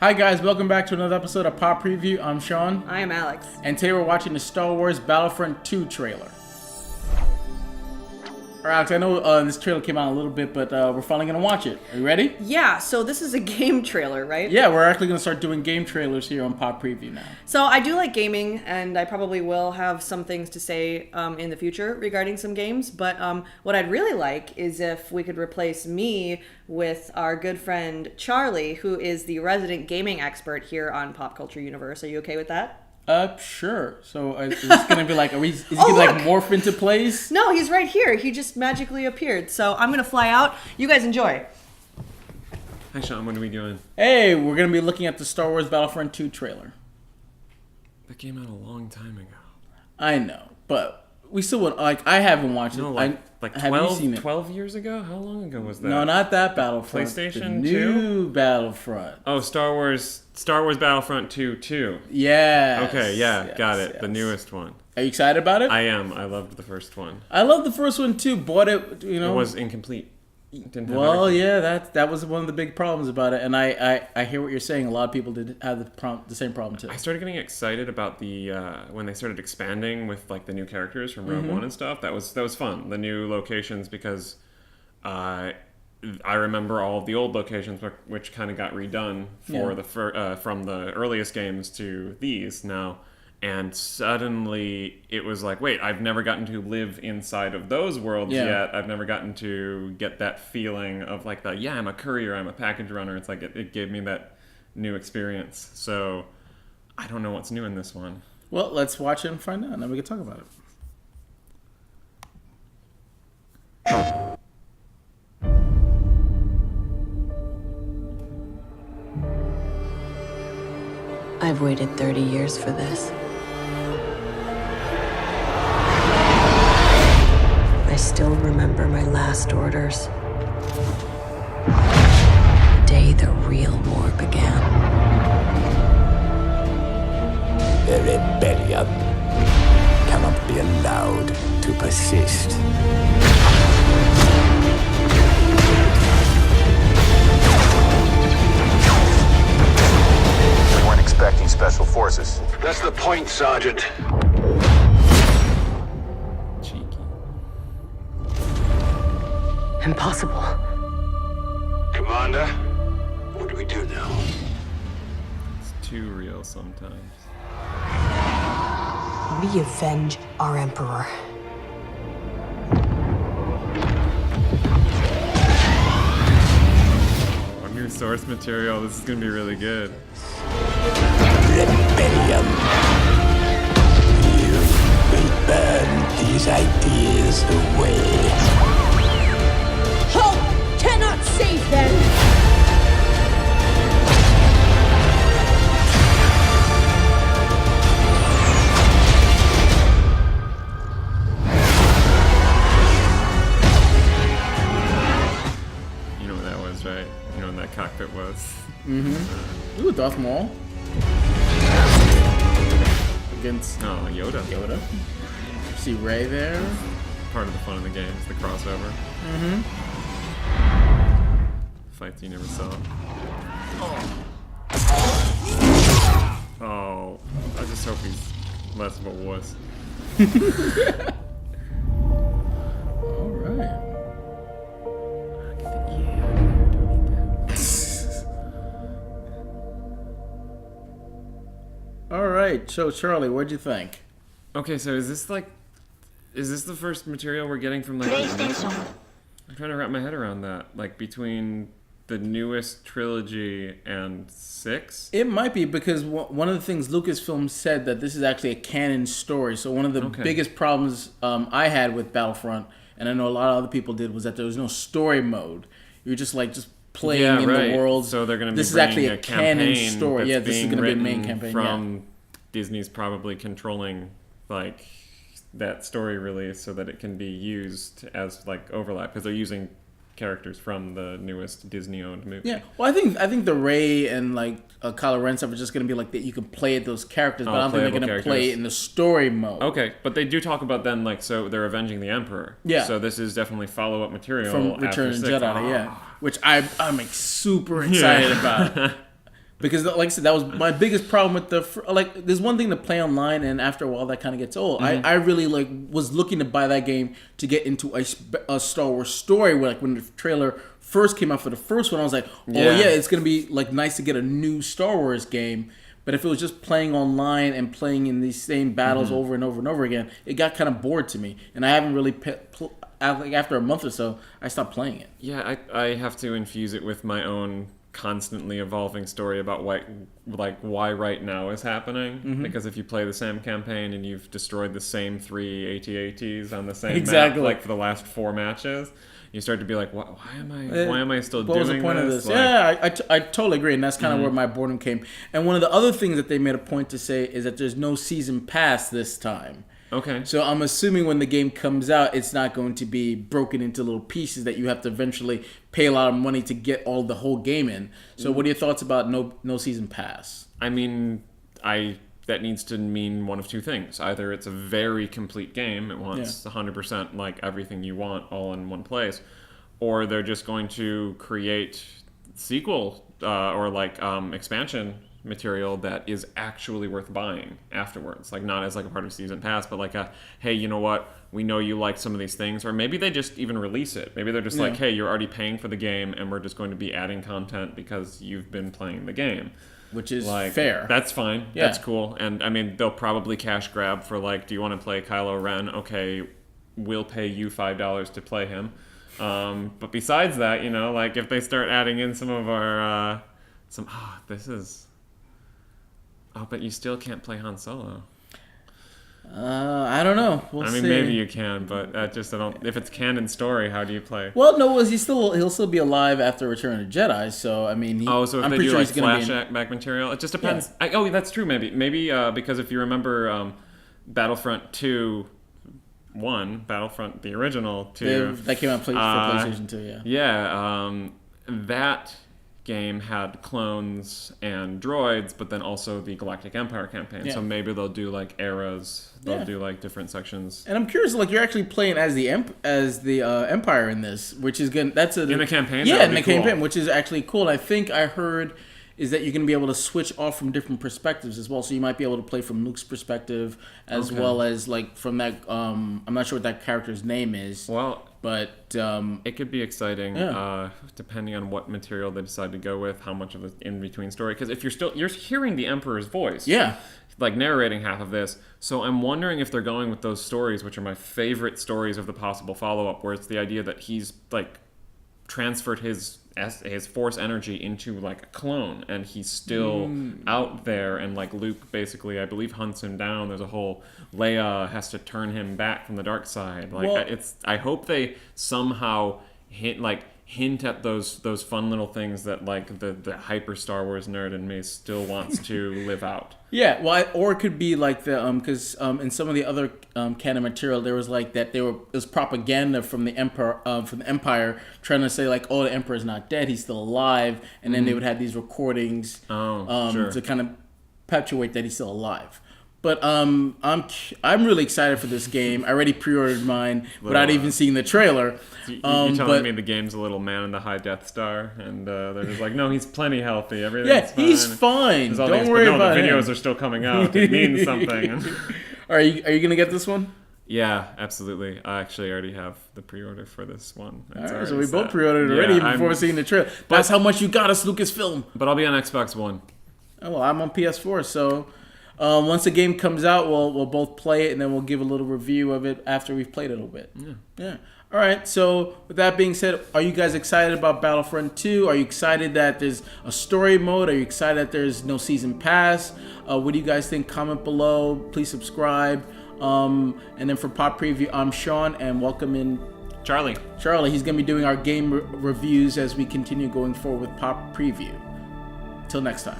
Hi guys, welcome back to another episode of Pop Preview. I'm Sean. I am Alex. And today we're watching the Star Wars Battlefront 2 trailer. Alright, Alex, I know this trailer came out a little bit, but we're finally going to watch it. Are you ready? Yeah, so this is a game trailer, right? Yeah, we're actually going to start doing game trailers here on Pop Preview now. So I do like gaming, and I probably will have some things to say in the future regarding some games, but what I'd really like is if we could replace me with our good friend Charlie, who is the resident gaming expert here on Pop Culture Universe. Are you okay with that? Sure. So is this going to be like, is he going to like morph into place? No, he's right here. He just magically appeared. So I'm going to fly out. You guys enjoy. Hi, Sean. What are we doing? Hey, we're going to be looking at the Star Wars Battlefront 2 trailer. That came out a long time ago. I know, but we still would, like, I haven't watched it. No, like 12, have you seen it? 12 years ago? How long ago was that? No, not that Battlefront. PlayStation the 2? new Battlefront. Oh, Star Wars Battlefront 2. Yes. Okay, yeah, yes, got it. yes. The newest one. Are you excited about it? I am. I loved the first one. I love the first one too. Bought it, you know. It was incomplete. It didn't have Well, everything. yeah, that was one of the big problems about it, and I hear what you're saying. A lot of people did have the same problem too. I started getting excited about the when they started expanding with like the new characters from Rogue One and stuff. That was fun. The new locations, because I remember all of the old locations which kind of got redone for from the earliest games to these now. And suddenly it was like, wait, I've never gotten to live inside of those worlds yet. I've never gotten to get that feeling of like I'm a courier, I'm a package runner. It's like it gave me that new experience. So I don't know what's new in this one. Well, let's watch it and find out, and then we can talk about it. I've waited 30 years for this. I still remember my last orders. The day the real war began. The rebellion cannot be allowed to persist. We weren't expecting special forces. That's the point, Sergeant. Cheeky. Impossible. Commander, what do we do now? It's too real sometimes. We avenge our emperor. New source material. This is gonna be really good. Rebellion. You will burn these ideas away. Hope cannot save them! You know what that was, right? You know what that cockpit was. Ooh, Darth Maul against Oh, Yoda. Yoda. See Rey there. Part of the fun of the game is the crossover. Fights you never saw. Oh, I just hope he's less of a wuss. All right. All right. So Charlie, what'd you think? Okay, so is this the first material we're getting from like? I'm trying to wrap my head around that. Like between the newest trilogy and 6. It might be because one of the things Lucasfilm said that this is actually a canon story. So one of the biggest problems I had with Battlefront, and I know a lot of other people did, was that there was no story mode. You're just playing in the world. So they're going to be this is actually a canon campaign story. Yeah, this is going to be a main campaign. From Disney's probably controlling like that story release so that it can be used as like overlap, because they're using characters from the newest Disney-owned movie. Yeah, well, I think the Rey and like Kylo Ren stuff are just going to be like that. You can play at those characters, but I don't think they're going to play it in the story mode. Okay, but they do talk about then like, so they're avenging the Emperor. Yeah. So this is definitely follow-up material From Return of the Jedi. Yeah, which I'm super excited about. Because, like I said, that was my biggest problem with there's one thing to play online, and after a while that kind of gets old. I really was looking to buy that game to get into a Star Wars story. Where, when the trailer first came out for the first one, I was like, it's gonna be nice to get a new Star Wars game. But if it was just playing online and playing in these same battles over and over and over again, it got kind of bored to me, and I haven't really after a month or so, I stopped playing it. Yeah, I have to infuse it with my own constantly evolving story about why right now is happening. Because if you play the same campaign and you've destroyed the same 3 AT-ATs on the same map for the last 4 matches, you start to be like, why am I still doing this? What was the point of this? I totally agree, and that's kind of where my boredom came. And one of the other things that they made a point to say is that there's no season pass this time. Okay. So I'm assuming when the game comes out, it's not going to be broken into little pieces that you have to eventually pay a lot of money to get the whole game in. So what are your thoughts about no season pass? I mean, that needs to mean one of two things. Either it's a very complete game, it wants 100% everything you want all in one place, or they're just going to create sequel or expansion material that is actually worth buying afterwards, not as a part of season pass, but hey, you know what, we know you like some of these things. Or maybe they just even release it. Maybe they're just hey, you're already paying for the game and we're just going to be adding content because you've been playing the game, which is fair. That's fine. That's cool. And I mean, they'll probably cash grab for do you want to play Kylo Ren? Okay, we'll pay you $5 to play him. But besides that, if they start adding in some of our but you still can't play Han Solo. I don't know. We'll see. Maybe you can, but if it's canon story, how do you play? Well, no, he'll still be alive after Return of the Jedi. So I mean, so if they do flashback material, it just depends. Yeah. That's true. Maybe because if you remember, Battlefront 2. Battlefront the original 2 that came out for PlayStation 2. That game had clones and droids, but then also the Galactic Empire campaign. So maybe they'll do eras. They'll do different sections. And I'm curious, you're actually playing as the Empire in this, which is good. That's in the campaign. Yeah, in the campaign, which is actually cool. I think I heard is that you're going to be able to switch off from different perspectives as well. So you might be able to play from Luke's perspective as well as from that. I'm not sure what that character's name is. Well, but it could be exciting, depending on what material they decide to go with, how much of the in-between story. Because if you're hearing the Emperor's voice, narrating half of this. So I'm wondering if they're going with those stories, which are my favorite stories of the possible follow-up, where it's the idea that he's transferred his Force energy into a clone, and he's still out there, and Luke basically, I believe, hunts him down. There's a whole Leia has to turn him back from the dark side. I hope they somehow hint at those fun little things that the hyper Star Wars nerd in me still wants to live out. Yeah, well, or it could be because in some of the other canon material, there was it was propaganda from the Empire trying to say the Emperor's not dead, he's still alive, and then they would have these recordings to kind of perpetuate that he's still alive. But I'm really excited for this game. I already pre-ordered mine without even seeing the trailer. You're telling me the game's a little man in the high Death Star, and they're just no, he's plenty healthy. Everything's fine. He's fine. Don't worry about it. The videos are still coming out. It means something. Are you gonna get this one? Yeah, absolutely. I actually already have the pre-order for this one. All right, so we both pre-ordered already before seeing the trailer. That's how much you got us, Lucasfilm. But I'll be on Xbox One. Oh, well, I'm on PS4, so once the game comes out, we'll both play it, and then we'll give a little review of it after we've played it a little bit. Yeah. All right, so with that being said, are you guys excited about Battlefront 2? Are you excited that there's a story mode? Are you excited that there's no season pass? What do you guys think? Comment below. Please subscribe. And then for Pop Preview, I'm Sean, and welcome in Charlie. He's going to be doing our game reviews as we continue going forward with Pop Preview. Till next time.